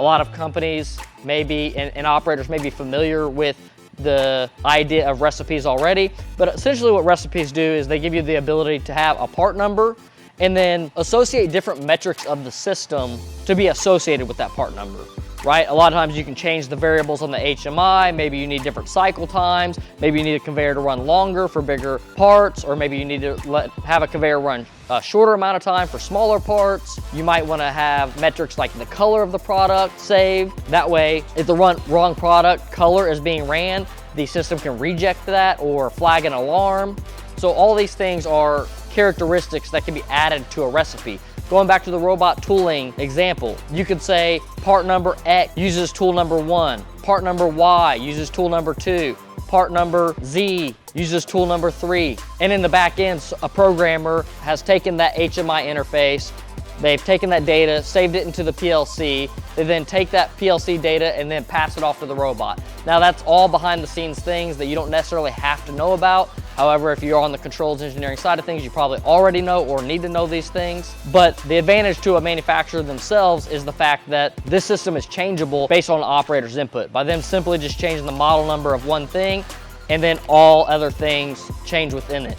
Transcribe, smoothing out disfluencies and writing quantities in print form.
A lot of companies maybe, and operators may be familiar with the idea of recipes already, but essentially what recipes do is they give you the ability to have a part number and then associate different metrics of the system to be associated with that part number, right? A lot of times you can change the variables on the HMI, maybe you need different cycle times, maybe you need a conveyor to run longer for bigger parts, or maybe you need to have a conveyor run a shorter amount of time for smaller parts. You might want to have metrics like the color of the product saved. That way, if the wrong product color is being ran, the system can reject that or flag an alarm. So all these things are characteristics that can be added to a recipe. Going back to the robot tooling example, you could say part number X uses tool number 1, part number Y uses tool number 2, part number Z uses tool number 3. And in the back end, a programmer has taken that HMI interface, they've taken that data, saved it into the PLC, they then take that PLC data and then pass it off to the robot. Now that's all behind the scenes things that you don't necessarily have to know about. However, if you're on the controls engineering side of things, you probably already know or need to know these things. But the advantage to a manufacturer themselves is the fact that this system is changeable based on the operator's input. By them simply just changing the model number of one thing, and then all other things change within it.